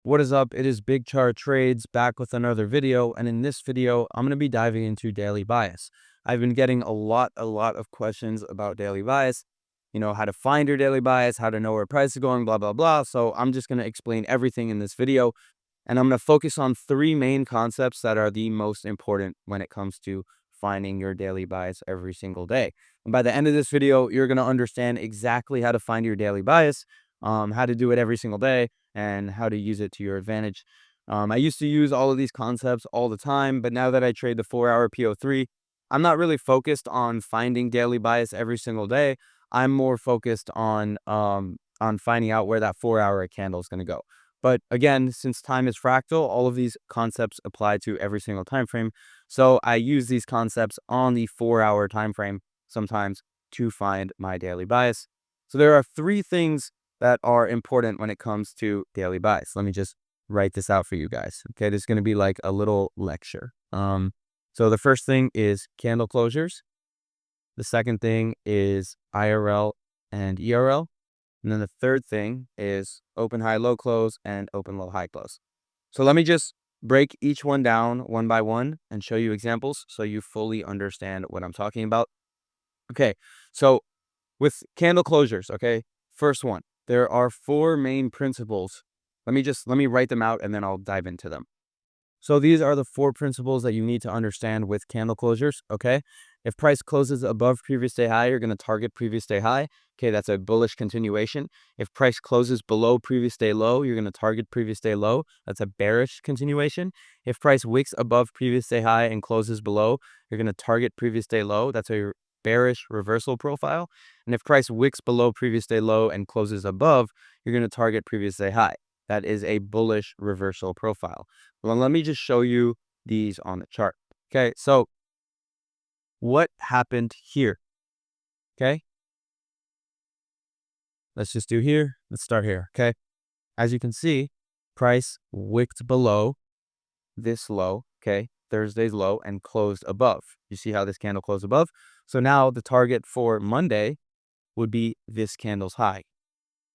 What is up? It is Big Chart Trades back with another video, and in this video, I'm going to be diving into daily bias. I've been getting a lot of questions about daily bias, how to find your daily bias, how to know where price is going, blah, blah, blah. So I'm just going to explain everything in this video, and I'm going to focus on three main concepts that are the most important when it comes to finding your daily bias every single day. And by the end of this video, you're going to understand exactly how to find your daily bias, how to do it every single day, and how to use it to your advantage. I used to use all of these concepts all the time, but now that I trade the 4-hour PO3, I'm not really focused on finding daily bias every single day. I'm more focused on finding out where that 4-hour candle is going to go. But again, since time is fractal, all of these concepts apply to every single time frame. So I use these concepts on the 4-hour time frame sometimes to find my daily bias. So there are three things that are important when it comes to daily bias. Let me just write this out for you guys. Okay, this is going to be like a little lecture. So the first thing is candle closures. The second thing is IRL and ERL. And then the third thing is open high low close and open low high close. So let me just break each one down one by one and show you examples so you fully understand what I'm talking about. Okay, so with candle closures, okay, first one, there are four main principles. Let me write them out and then I'll dive into them. So these are the four principles that you need to understand with candle closures, okay? If price closes above previous day high, you're going to target previous day high. Okay, that's a bullish continuation. If price closes below previous day low, you're going to target previous day low. That's a bearish continuation. If price wicks above previous day high and closes below, you're going to target previous day low. That's a bearish reversal profile. And if price wicks below previous day low and closes above, you're going to target previous day high. That is a bullish reversal profile. Well, let me just show you these on the chart. Okay, so what happened here? Okay, let's just do here. Let's start here. Okay, as you can see, price wicked below this low, okay, Thursday's low, and closed above. You see how this candle closed above? So now the target for Monday would be this candle's high.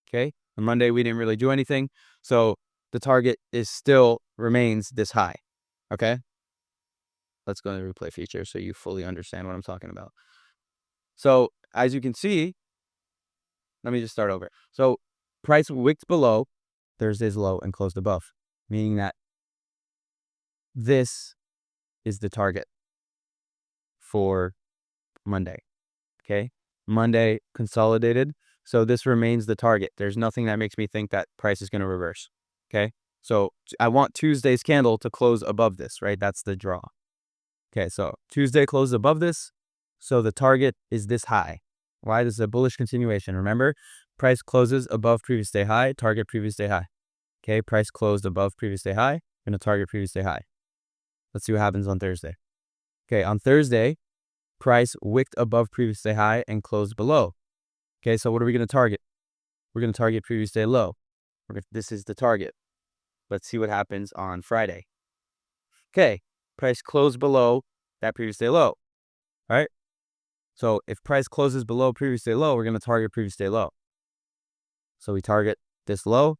Okay, on Monday we didn't really do anything, so the target still remains this high. Okay, let's go to the replay feature so you fully understand what I'm talking about. So as you can see, let me just start over. So price wicked below Thursday's low and closed above, meaning that this is the target for Monday. Okay, Monday consolidated, so this remains the target. There's nothing that makes me think that price is going to reverse. Okay, so I want Tuesday's candle to close above this, right? That's the draw. Okay, so Tuesday closed above this, so the target is this high. Why? This is a bullish continuation. Remember, price closes above previous day high, target previous day high. Okay, price closed above previous day high, going to target previous day high. Let's see what happens on Thursday. Okay, on Thursday, price wicked above previous day high and closed below. Okay, so what are we going to target? We're going to target previous day low. This is the target. Let's see what happens on Friday. Okay, price closed below that previous day low. All right. So if price closes below previous day low, we're going to target previous day low. So we target this low.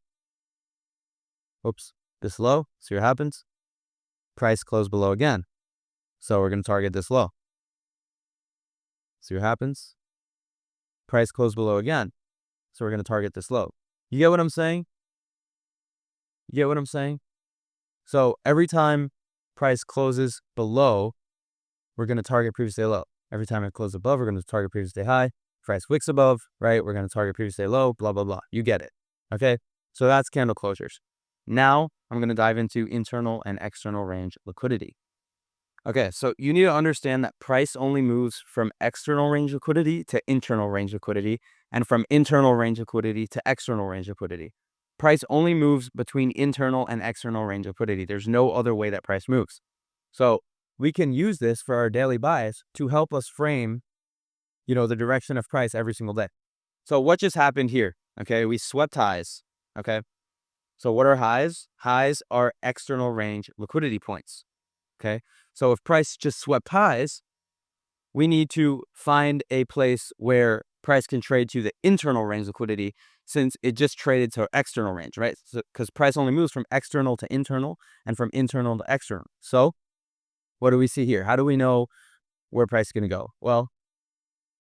Oops, this low. See what happens? Price closed below again. So we're going to target this low. See what happens? Price closed below again. So we're going to target this low. You get what I'm saying? You get what I'm saying? So every time price closes below, we're going to target previous day low. Every time it closes above, we're going to target previous day high. Price wicks above, right? We're going to target previous day low, blah, blah, blah. You get it. Okay? So that's candle closures. Now I'm going to dive into internal and external range liquidity. Okay, so you need to understand that price only moves from external range liquidity to internal range liquidity, and from internal range liquidity to external range liquidity. Price only moves between internal and external range liquidity. There's no other way that price moves. So we can use this for our daily bias to help us frame, the direction of price every single day. So what just happened here? Okay, we swept highs. Okay, so what are highs? Highs are external range liquidity points. Okay, so if price just swept highs, we need to find a place where price can trade to the internal range liquidity since it just traded to external range, right? So, because price only moves from external to internal and from internal to external. So what do we see here? How do we know where price is going to go? Well,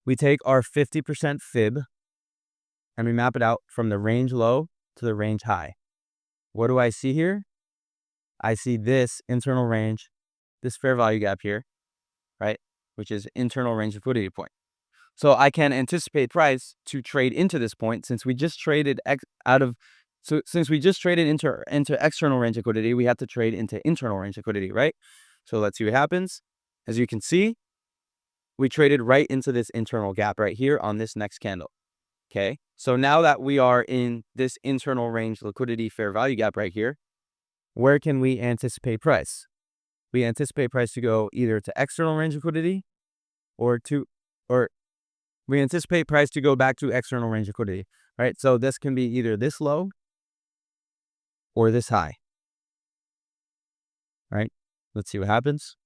we take our 50% fib and we map it out from the range low to the range high. What do I see here? I see this internal range, this fair value gap here, right? Which is internal range liquidity point. So I can anticipate price to trade into this point since we just traded since we just traded into external range liquidity, we have to trade into internal range liquidity, right? So let's see what happens. As you can see, we traded right into this internal gap right here on this next candle. Okay, so now that we are in this internal range liquidity fair value gap right here, where can we anticipate price? We anticipate price to go either to external range liquidity or we anticipate price to go back to external range liquidity, right? So this can be either this low or this high, right? Let's see what happens.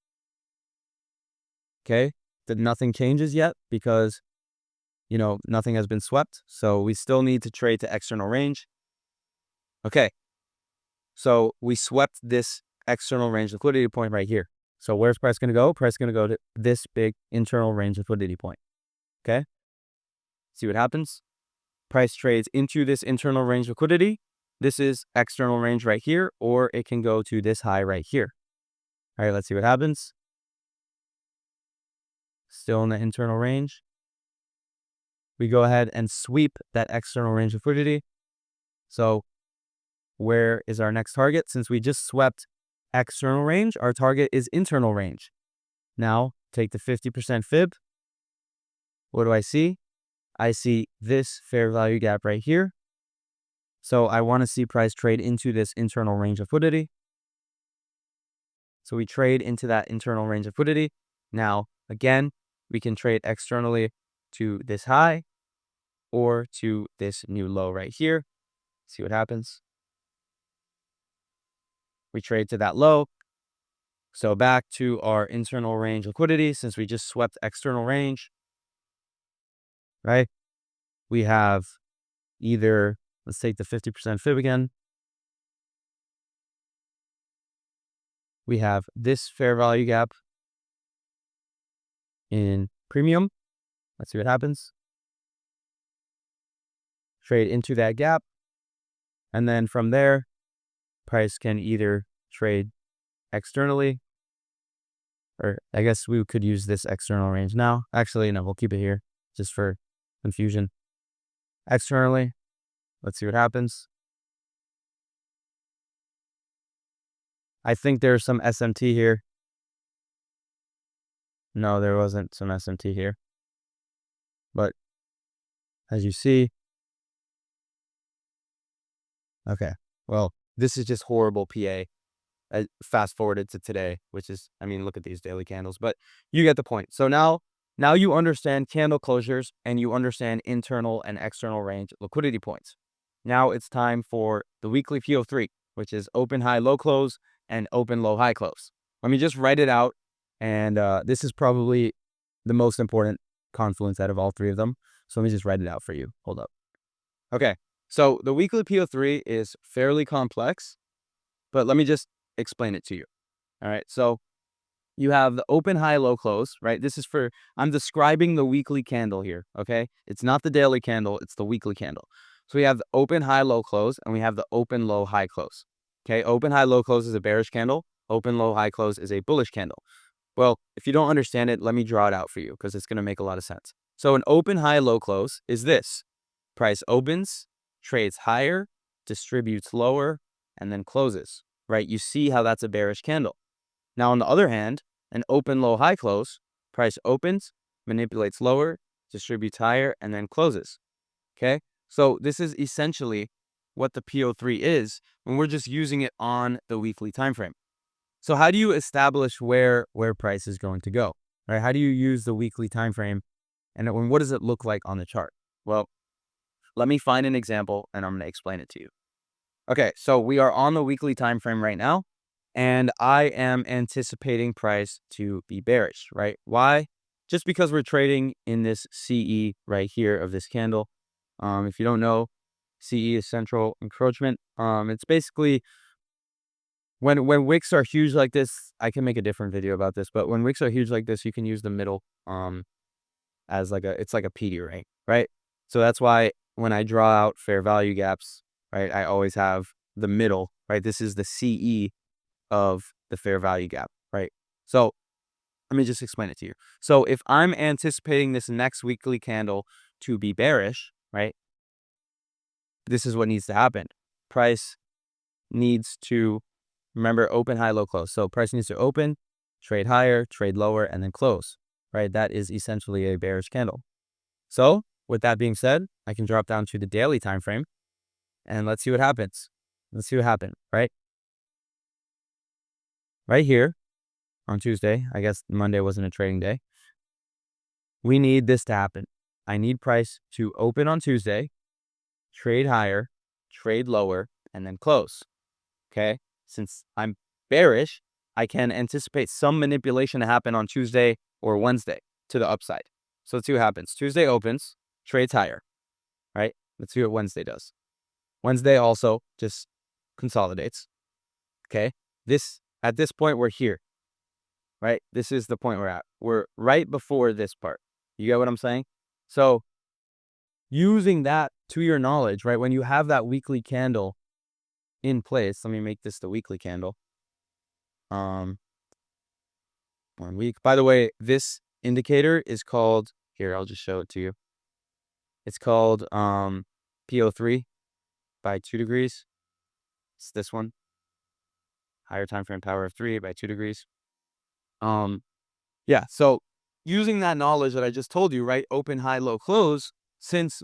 Okay, that nothing changes yet because, nothing has been swept. So we still need to trade to external range. Okay, so we swept this external range liquidity point right here. So where's price going to go? Price is going to go to this big internal range liquidity point. Okay, see what happens. Price trades into this internal range liquidity. This is external range right here, or it can go to this high right here. All right, let's see what happens. Still in the internal range. We go ahead and sweep that external range liquidity. So where is our next target? Since we just swept external range, our target is internal range. Now take the 50% fib. What do I see? I see this fair value gap right here. So I want to see price trade into this internal range of liquidity. So we trade into that internal range of liquidity. Now, again, we can trade externally to this high or to this new low right here. See what happens. We trade to that low. So back to our internal range liquidity, since we just swept external range, right? We have either, let's take the 50% fib again. We have this fair value gap in premium. Let's see what happens. Trade into that gap. And then from there, price can either trade externally, or I guess we could use this external range now. Actually, no, we'll keep it here just for confusion. Externally, let's see what happens. I think there's some SMT here. No, there wasn't some SMT here. But as you see, okay, well, this is just horrible PA. I fast forwarded to today, which is, look at these daily candles, but you get the point. So now you understand candle closures and you understand internal and external range liquidity points. Now it's time for the weekly PO3, which is open, high, low close and open, low, high close. Let me just write it out. And this is probably the most important confluence out of all three of them. So let me just write it out for you. Hold up. Okay. So the weekly PO3 is fairly complex, but let me just explain it to you. All right. So you have the open, high, low, close, right? I'm describing the weekly candle here. Okay. It's not the daily candle. It's the weekly candle. So we have the open, high, low, close, and we have the open, low, high, close. Okay. Open, high, low, close is a bearish candle. Open, low, high, close is a bullish candle. Well, if you don't understand it, let me draw it out for you because it's going to make a lot of sense. So an open, high, low, close is this. Price opens, trades higher, distributes lower, and then closes, right? You see how that's a bearish candle. Now, on the other hand, an open, low, high, close, price opens, manipulates lower, distributes higher, and then closes, okay? So this is essentially what the PO3 is when we're just using it on the weekly time frame. So how do you establish where price is going to go, right? How do you use the weekly time frame, and what does it look like on the chart? Well, let me find an example, and I'm going to explain it to you. Okay, so we are on the weekly time frame right now, and I am anticipating price to be bearish, right? Why? Just because we're trading in this CE right here of this candle. If you don't know, CE is central encroachment. It's basically when wicks are huge like this, I can make a different video about this, but when wicks are huge like this, you can use the middle as like it's like a PD ring, right? So that's why when I draw out fair value gaps, right, I always have the middle, right? This is the CE of the fair value gap, right? So let me just explain it to you. So if I'm anticipating this next weekly candle to be bearish, right, this is what needs to happen. Price needs to, remember, open, high, low, close. So price needs to open, trade higher, trade lower, and then close, right? That is essentially a bearish candle. So with that being said, I can drop down to the daily time frame and let's see what happens. Let's see what happened, right? Right here on Tuesday, I guess Monday wasn't a trading day. We need this to happen. I need price to open on Tuesday, trade higher, trade lower, and then close. Okay? Since I'm bearish, I can anticipate some manipulation to happen on Tuesday or Wednesday to the upside. So let's see what happens. Tuesday opens, trades higher, right? Let's see what Wednesday does. Wednesday also just consolidates. Okay? At this point, we're here, right? This is the point we're at. We're right before this part. You get what I'm saying? So using that to your knowledge, right? When you have that weekly candle in place, let me make this the weekly candle. 1 week. By the way, this indicator is called, here, I'll just show it to you. It's called PO3 by 2 degrees. It's this one. Higher time frame power of 3 by 2 degrees. Yeah, so using that knowledge that I just told you, right? Open, high, low, close. Since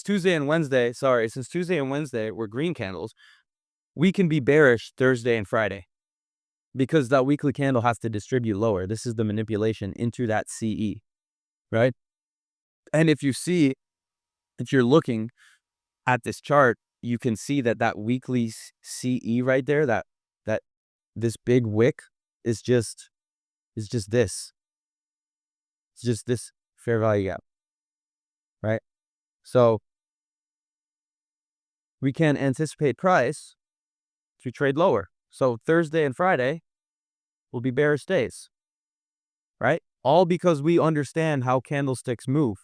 Tuesday and Wednesday were green candles, we can be bearish Thursday and Friday because that weekly candle has to distribute lower. This is the manipulation into that CE, right? And if you're looking at this chart, you can see that weekly CE right there, that this big wick is just this. It's just this fair value gap, right? So we can anticipate price to trade lower. So Thursday and Friday will be bearish days, right? All because we understand how candlesticks move.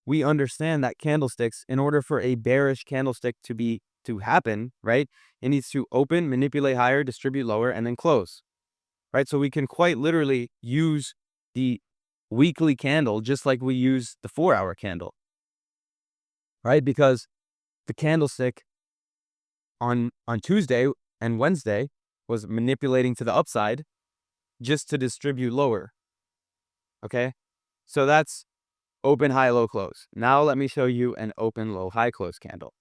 We understand that candlesticks, in order for a bearish candlestick to happen, right, it needs to open, manipulate higher, distribute lower, and then close, right? So we can quite literally use the weekly candle just like we use the 4-hour candle, right? Because the candlestick on Tuesday and Wednesday was manipulating to the upside just to distribute lower. Okay? So that's open, high, low, close. Now let me show you an open, low, high, close candle.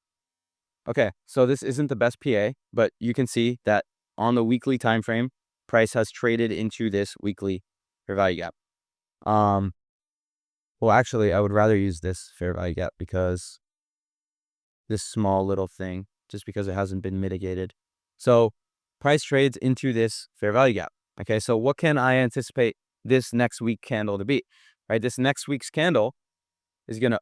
Okay, so this isn't the best PA, but you can see that on the weekly time frame, price has traded into this weekly fair value gap. Well, actually, I would rather use this fair value gap because this small little thing, just because it hasn't been mitigated. So price trades into this fair value gap. Okay, so what can I anticipate this next week candle to be? Right, this next week's candle is going to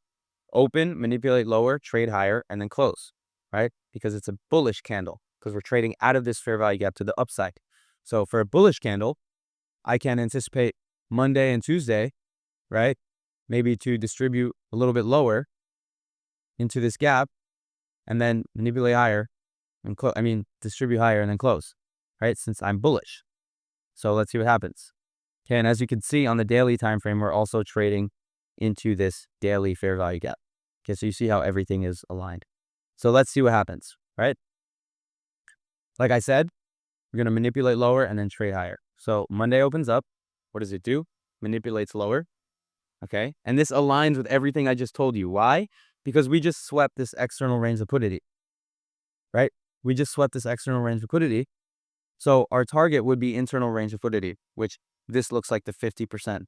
open, manipulate lower, trade higher, and then close, right? Because it's a bullish candle, because we're trading out of this fair value gap to the upside. So for a bullish candle, I can anticipate Monday and Tuesday, right, maybe to distribute a little bit lower into this gap and then manipulate higher and distribute higher and then close, right? Since I'm bullish. So let's see what happens. Okay, and as you can see on the daily time frame, we're also trading into this daily fair value gap. Okay, so you see how everything is aligned. So let's see what happens, right? Like I said, we're going to manipulate lower and then trade higher. So Monday opens up. What does it do? Manipulates lower. Okay, and this aligns with everything I just told you. Why? Because we just swept this external range liquidity, right? We just swept this external range liquidity. So our target would be internal range liquidity, which this looks like the 50%,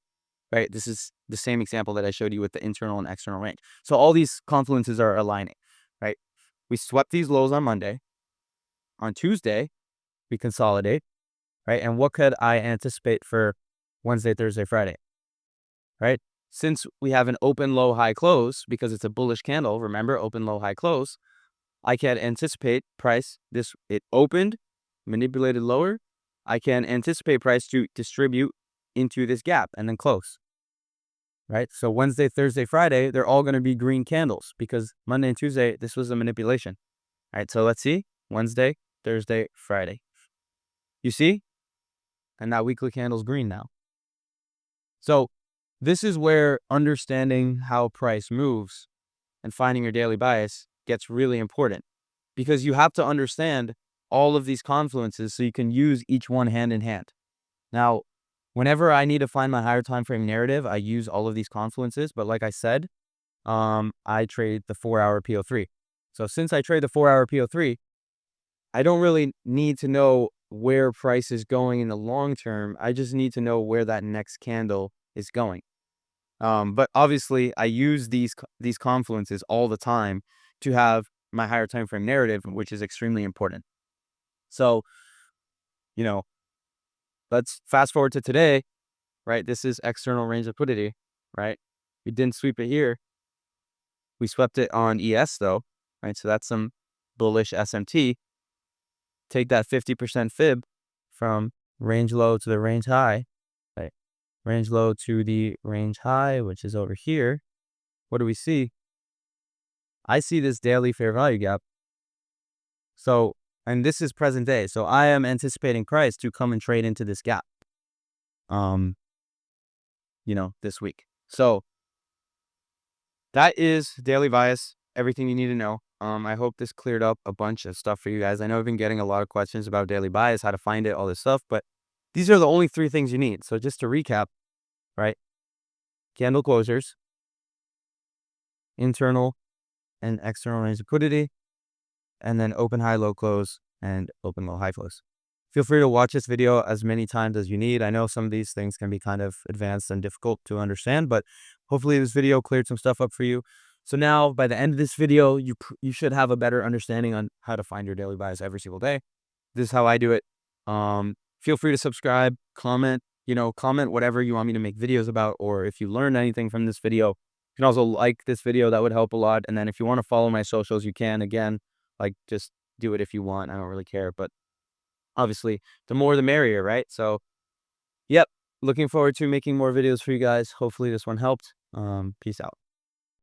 right? This is the same example that I showed you with the internal and external range. So all these confluences are aligning, right? We swept these lows on Monday. On Tuesday, we consolidate, right? And what could I anticipate for Wednesday, Thursday, Friday, right? Since we have an open, low, high, close, because it's a bullish candle, remember, open, low, high, close, I can anticipate price. It opened, manipulated lower. I can anticipate price to distribute into this gap and then close, right? So Wednesday, Thursday, Friday, they're all going to be green candles because Monday and Tuesday, this was a manipulation. All right, so let's see. Wednesday, Thursday, Friday. You see? And that weekly candle's green now. So this is where understanding how price moves and finding your daily bias gets really important, because you have to understand all of these confluences so you can use each one hand in hand. Now, whenever I need to find my higher time frame narrative, I use all of these confluences. But like I said, I trade the 4-hour PO3. So since I trade the 4-hour PO3, I don't really need to know where price is going in the long term. I just need to know where that next candle is going. But obviously, I use these confluences all the time to have my higher time frame narrative, which is extremely important. So, you know, let's fast forward to today, right? This is external range liquidity, right? We didn't sweep it here. We swept it on ES though, right? So that's some bullish SMT. Take that 50% fib from range low to the range high, right? Range low to the range high, which is over here. What do we see? I see this daily fair value gap. So, and this is present day. So I am anticipating price to come and trade into this gap, this week. So that is daily bias, everything you need to know. I hope this cleared up a bunch of stuff for you guys. I know I've been getting a lot of questions about daily bias, how to find it, all this stuff, but these are the only 3 things you need. So just to recap, right? Candle closures, internal and external range liquidity, and then open high, low close, and open low high close. Feel free to watch this video as many times as you need. I know some of these things can be kind of advanced and difficult to understand, but hopefully this video cleared some stuff up for you. So now by the end of this video, you should have a better understanding on how to find your daily bias every single day. This is how I do it. Feel free to subscribe, comment whatever you want me to make videos about, or if you learned anything from this video, you can also like this video. That would help a lot. And then if you want to follow my socials, you can. Again, just do it if you want. I don't really care, but obviously the more the merrier, right? So yep, looking forward to making more videos for you guys. Hopefully this one helped. Peace out.